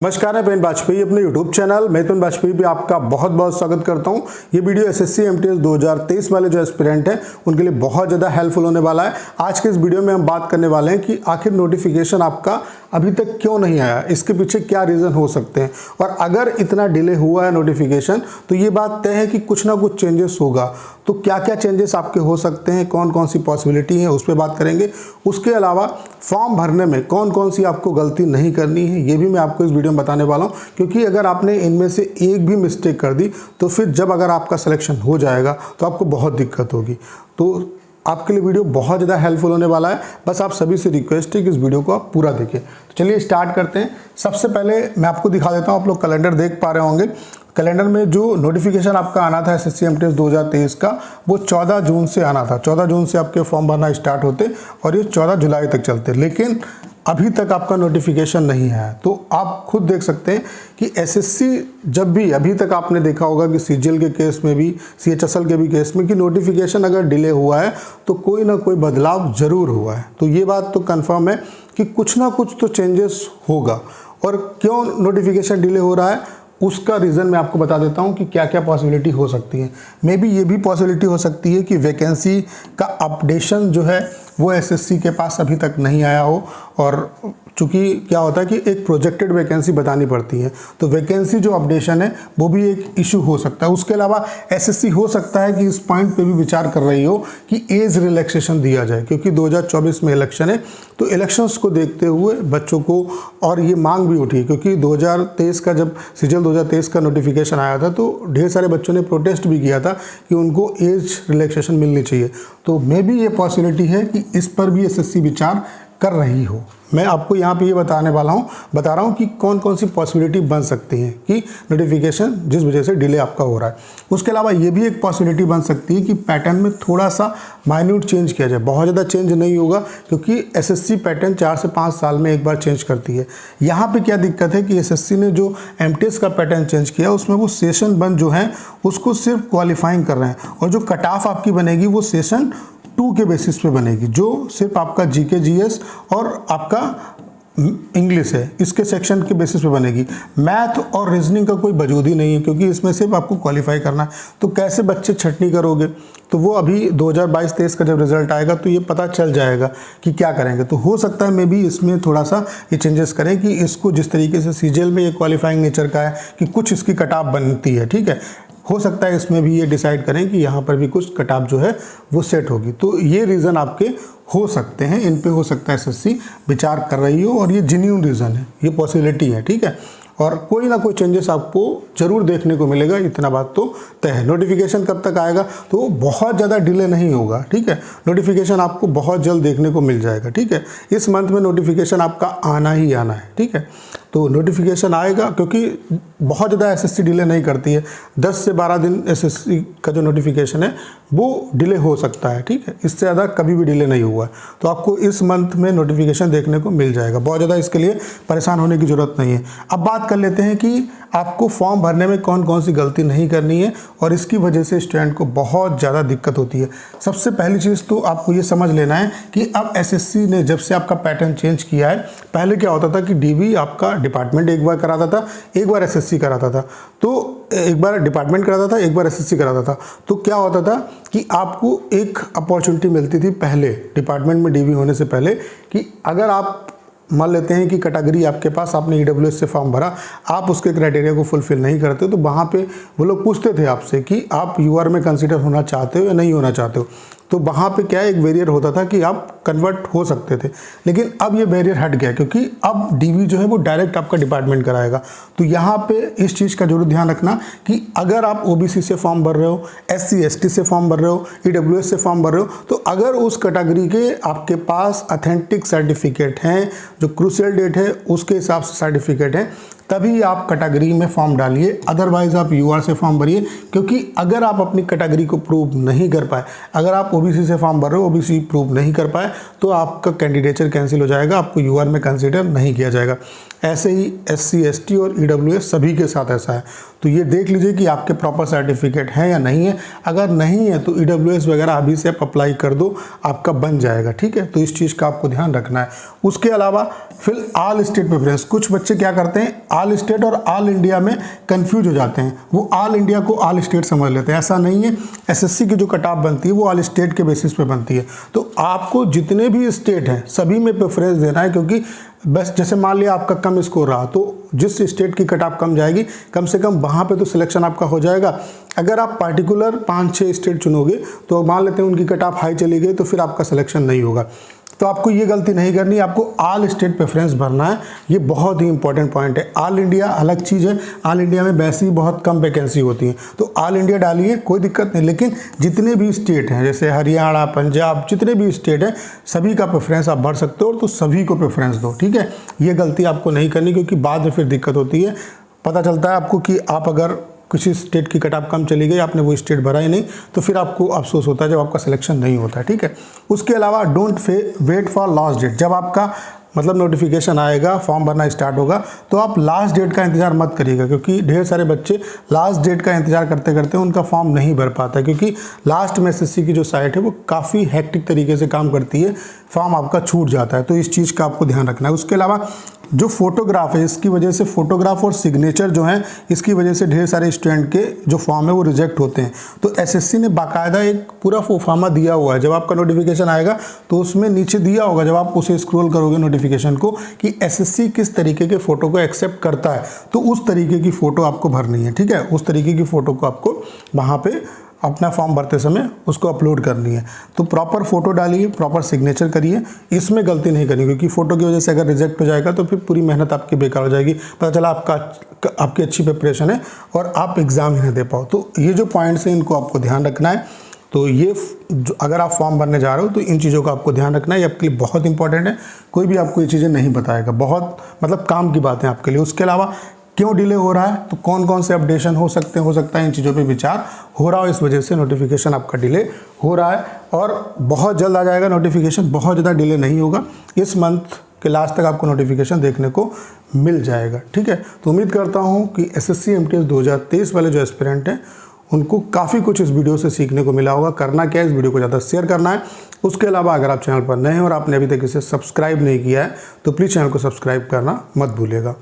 नमस्कार, मैं पेन वाजपेयी अपने YouTube चैनल मैथुन वाजपेयी पे आपका बहुत बहुत स्वागत करता हूं। ये वीडियो एसएससी एमटीएस 2023 वाले जो एस्पिरेंट हैं उनके लिए बहुत ज़्यादा हेल्पफुल होने वाला है। आज के इस वीडियो में हम बात करने वाले हैं कि आखिर नोटिफिकेशन आपका अभी तक क्यों नहीं आया, इसके पीछे क्या रीज़न हो सकते हैं, और अगर इतना डिले हुआ है नोटिफिकेशन तो ये बात तय है कि कुछ ना कुछ चेंजेस होगा। तो क्या क्या चेंजेस आपके हो सकते हैं, कौन कौन सी पॉसिबिलिटी है, उस पर बात करेंगे। उसके अलावा फॉर्म भरने में कौन कौन सी आपको गलती नहीं करनी है ये भी मैं आपको इस वीडियो में बताने वाला हूँ, क्योंकि अगर आपने इनमें से एक भी मिस्टेक कर दी तो फिर जब अगर आपका सिलेक्शन हो जाएगा तो आपको बहुत दिक्कत होगी। तो आपके लिए वीडियो बहुत ज़्यादा हेल्पफुल होने वाला है। बस आप सभी से रिक्वेस्ट है कि इस वीडियो को आप पूरा देखें। तो चलिए स्टार्ट करते हैं। सबसे पहले मैं आपको दिखा देता हूँ, आप लोग कैलेंडर देख पा रहे होंगे। कैलेंडर में जो नोटिफिकेशन आपका आना था एसएससी एमटीएस 2023 का, वो 14 जून से आना था। 14 जून से आपके फॉर्म भरना स्टार्ट होते और ये 14 जुलाई तक चलते, लेकिन अभी तक आपका नोटिफिकेशन नहीं है। तो आप खुद देख सकते हैं कि एसएससी जब भी, अभी तक आपने देखा होगा कि सीजीएल के केस में भी, सीएचएसएल के भी केस में, कि नोटिफिकेशन अगर डिले हुआ है तो कोई ना कोई बदलाव ज़रूर हुआ है। तो ये बात तो कंफर्म है कि कुछ ना कुछ तो चेंजेस होगा। और क्यों नोटिफिकेशन डिले हो रहा है उसका रीज़न मैं आपको बता देता हूं कि क्या क्या पॉसिबिलिटी हो सकती है। मे बी ये भी पॉसिबिलिटी हो सकती है कि वैकेंसी का अपडेशन जो है वो एसएससी के पास अभी तक नहीं आया हो, और चूँकि क्या होता है कि एक प्रोजेक्टेड वैकेंसी बतानी पड़ती है, तो वैकेंसी जो अपडेशन है वो भी एक इशू हो सकता है। उसके अलावा एसएससी हो सकता है कि इस पॉइंट पे भी विचार कर रही हो कि एज रिलैक्सेशन दिया जाए, क्योंकि 2024 में इलेक्शन है। तो इलेक्शंस को देखते हुए बच्चों को, और ये मांग भी उठी, क्योंकि 2023 का जब सीजीएल 2023 का नोटिफिकेशन आया था तो ढेर सारे बच्चों ने प्रोटेस्ट भी किया था कि उनको एज रिलैक्सेशन मिलनी चाहिए। तो मे बी ये पॉसिबिलिटी है कि इस पर भी एसएससी विचार कर रही हो। मैं आपको यहाँ पे ये बता रहा हूँ कि कौन कौन सी पॉसिबिलिटी बन सकती हैं कि नोटिफिकेशन जिस वजह से डिले आपका हो रहा है। उसके अलावा ये भी एक पॉसिबिलिटी बन सकती है कि पैटर्न में थोड़ा सा माइन्यूट चेंज किया जाए। बहुत ज़्यादा चेंज नहीं होगा, क्योंकि एसएससी पैटर्न 4 से 5 साल में एक बार चेंज करती है। यहाँ पे क्या दिक्कत है कि एसएससी ने जो एमटीएस का पैटर्न चेंज किया उसमें वो सेशन 1 जो है उसको सिर्फ क्वालिफाइंग कर रहे हैं, और जो कट ऑफ आपकी बनेगी वो सेशन 2 के बेसिस पे बनेगी, जो सिर्फ आपका जीके जीएस और आपका इंग्लिश है, इसके सेक्शन के बेसिस पे बनेगी। मैथ और रीजनिंग का कोई वजूद ही नहीं है, क्योंकि इसमें सिर्फ आपको क्वालिफाई करना है। तो कैसे बच्चे छटनी करोगे? तो वो अभी 2022-23 का जब रिजल्ट आएगा तो ये पता चल जाएगा कि क्या करेंगे। तो हो सकता है मे भी इसमें थोड़ा सा ये चेंजेस करें कि इसको, जिस तरीके से सीजीएल में ये क्वालिफाइंग नेचर का है कि कुछ इसकी कट ऑफ बनती है, ठीक है, हो सकता है इसमें भी ये डिसाइड करें कि यहाँ पर भी कुछ कट ऑफ जो है वो सेट होगी। तो ये रीज़न आपके हो सकते हैं, इन पे हो सकता है एसएससी विचार कर रही हो, और ये जेन्युइन रीज़न है, ये पॉसिबिलिटी है, ठीक है। और कोई ना कोई चेंजेस आपको जरूर देखने को मिलेगा, इतना बात तो तय है। नोटिफिकेशन कब तक आएगा? तो बहुत ज़्यादा डिले नहीं होगा, ठीक है। नोटिफिकेशन आपको बहुत जल्द देखने को मिल जाएगा, ठीक है। इस मंथ में नोटिफिकेशन आपका आना ही आना है, ठीक है। तो नोटिफिकेशन आएगा, क्योंकि बहुत ज़्यादा एसएससी डिले नहीं करती है। 10 से 12 दिन एसएससी का जो नोटिफिकेशन है वो डिले हो सकता है, ठीक है। इससे ज़्यादा कभी भी डिले नहीं हुआ है। तो आपको इस मंथ में नोटिफिकेशन देखने को मिल जाएगा। बहुत ज़्यादा इसके लिए परेशान होने की ज़रूरत नहीं है। अब बात कर लेते हैं कि आपको फॉर्म भरने में कौन कौन सी गलती नहीं करनी है और इसकी वजह से स्टूडेंट को बहुत ज़्यादा दिक्कत होती है। सबसे पहली चीज़ तो आपको ये समझ लेना है कि अब एसएससी ने जब से आपका पैटर्न चेंज किया है, पहले क्या होता था कि डीवी आपका डिपार्टमेंट एक बार कराता था, एक बार एसएससी कराता था। तो एक बार डिपार्टमेंट कराता था, एक बार एसएससी कराता था। तो क्या होता था कि आपको एक अपॉर्चुनिटी मिलती थी पहले, डिपार्टमेंट में डीवी होने से पहले, कि अगर आप मान लेते हैं कि कैटेगरी आपके पास, आपने ईडब्ल्यूएस से फॉर्म भरा, आप उसके क्राइटेरिया को फुलफिल नहीं करते, तो वहाँ पे वो लोग पूछते थे आपसे कि आप यूआर में कंसीडर होना चाहते हो या नहीं होना चाहते हो। तो वहाँ पे क्या एक बैरियर होता था कि आप कन्वर्ट हो सकते थे, लेकिन अब ये बैरियर हट गया, क्योंकि अब डीवी जो है वो डायरेक्ट आपका डिपार्टमेंट कराएगा। तो यहाँ पे इस चीज़ का जरूर ध्यान रखना कि अगर आप ओबीसी से फॉर्म भर रहे हो, एससी एसटी से फॉर्म भर रहे हो, ईडब्ल्यूएस से फॉर्म भर रहे हो, तो अगर उस कैटेगरी के आपके पास ऑथेंटिक सर्टिफिकेट हैं, जो क्रूशियल डेट है उसके हिसाब से सर्टिफिकेट है, तभी आप कैटेगरी में फॉर्म डालिए। अदरवाइज आप यूआर से फॉर्म भरिए, क्योंकि अगर आप अपनी कैटेगरी को प्रूव नहीं कर पाए, अगर आप ओबीसी से फॉर्म भर रहे हो, ओबीसी प्रूव नहीं कर पाए, तो आपका कैंडिडेचर कैंसिल हो जाएगा, आपको यूआर में कंसीडर नहीं किया जाएगा। ऐसे ही एससी एसटी और ईडब्ल्यूएस सभी के साथ ऐसा है। तो ये देख लीजिए कि आपके प्रॉपर सर्टिफिकेट हैं या नहीं है। अगर नहीं है तो ईडब्ल्यूएस वगैरह अभी से आप अप्लाई कर दो, आपका बन जाएगा, ठीक है। तो इस चीज़ का आपको ध्यान रखना है। उसके अलावा फिर ऑल स्टेट प्रेफरेंस। कुछ बच्चे क्या करते हैं, ऑल स्टेट और ऑल इंडिया में कंफ्यूज हो जाते हैं, वो ऑल इंडिया को ऑल स्टेट समझ लेते हैं। ऐसा नहीं है, एसएससी की जो कट ऑफ बनती है वो ऑल स्टेट के बेसिस पे बनती है। तो आपको जितने भी स्टेट हैं सभी में प्रेफरेंस देना है, क्योंकि बस जैसे मान लिया आपका कम स्कोर रहा तो जिस स्टेट की कट ऑफ कम जाएगी कम से कम वहाँ पे तो सिलेक्शन आपका हो जाएगा। अगर आप पार्टिकुलर 5-6 स्टेट चुनोगे तो मान लेते हैं उनकी कट ऑफ हाई चली गई तो फिर आपका सिलेक्शन नहीं होगा। तो आपको ये गलती नहीं करनी, आपको ऑल स्टेट प्रेफरेंस भरना है। ये बहुत ही इंपॉर्टेंट पॉइंट है। ऑल इंडिया अलग चीज़ है, ऑल इंडिया में वैसे ही बहुत कम वैकेंसी होती है, तो ऑल इंडिया डालिए, कोई दिक्कत नहीं। लेकिन जितने भी स्टेट हैं जैसे हरियाणा, पंजाब, जितने भी स्टेट हैं सभी का प्रेफरेंस आप भर सकते हो, तो सभी को प्रेफरेंस दो, ठीक है। ये गलती आपको नहीं करनी, क्योंकि बाद में फिर दिक्कत होती है। पता चलता है आपको कि आप अगर किसी स्टेट की कट ऑफ कम चली गई, आपने वो स्टेट भरा ही नहीं, तो फिर आपको अफसोस होता है जब आपका सिलेक्शन नहीं होता है, ठीक है। उसके अलावा don't wait for last date. जब आपका मतलब नोटिफिकेशन आएगा, फॉर्म भरना स्टार्ट होगा, तो आप लास्ट डेट का इंतजार मत करिएगा, क्योंकि ढेर सारे बच्चे लास्ट डेट का इंतजार करते करते उनका फॉर्म नहीं भर पाता, क्योंकि लास्ट में एसएससी की जो साइट है वो काफ़ी हेक्टिक तरीके से काम करती है, फॉर्म आपका छूट जाता है। तो इस चीज़ का आपको ध्यान रखना है। उसके अलावा जो फोटोग्राफ है, इसकी वजह से फोटोग्राफ और सिग्नेचर जो है, इसकी वजह से ढेर सारे स्टूडेंट के जो फॉर्म है वो रिजेक्ट होते हैं। तो एसएससी ने बाकायदा एक पूरा फोफामा दिया हुआ है। जब आपका नोटिफिकेशन आएगा तो उसमें नीचे दिया होगा, जब आप उसे स्क्रॉल करोगे नोटिफिकेशन को, कि एसएससी किस तरीके के फ़ोटो को एक्सेप्ट करता है, तो उस तरीके की फ़ोटो आपको भरनी है, ठीक है। उस तरीके की फ़ोटो को आपको वहाँ पर अपना फॉर्म भरते समय उसको अपलोड करनी है। तो प्रॉपर फोटो डालिए, प्रॉपर सिग्नेचर करिए, इसमें गलती नहीं करनी, क्योंकि फ़ोटो की वजह से अगर रिजेक्ट हो जाएगा तो फिर पूरी मेहनत आपकी बेकार हो जाएगी। पता चला आपकी अच्छी प्रिपरेशन है और आप एग्ज़ाम ही नहीं दे पाओ। तो ये जो पॉइंट्स हैं इनको आपको ध्यान रखना है। तो ये जो अगर आप फॉर्म भरने जा रहे हो तो इन चीज़ों का आपको ध्यान रखना है, ये आपके लिए बहुत इंपॉर्टेंट है। कोई भी आपको ये चीज़ें नहीं बताएगा, बहुत मतलब काम की बात है आपके लिए। उसके अलावा क्यों डिले हो रहा है, तो कौन कौन से अपडेशन हो सकता है, इन चीज़ों पे विचार हो रहा हो, इस वजह से नोटिफिकेशन आपका डिले हो रहा है। और बहुत जल्द आ जाएगा नोटिफिकेशन, बहुत ज़्यादा डिले नहीं होगा, इस मंथ के लास्ट तक आपको नोटिफिकेशन देखने को मिल जाएगा, ठीक है। तो उम्मीद करता हूँ कि एसएससी एमटीएस 2023 वाले जो एस्पिरेंट हैं उनको काफ़ी कुछ इस वीडियो से सीखने को मिला होगा। करना क्या है, इस वीडियो को ज़्यादा शेयर करना है। उसके अलावा अगर आप चैनल पर नए हैं और आपने अभी तक इसे सब्सक्राइब नहीं किया है तो प्लीज़ चैनल को सब्सक्राइब करना मत भूलिएगा।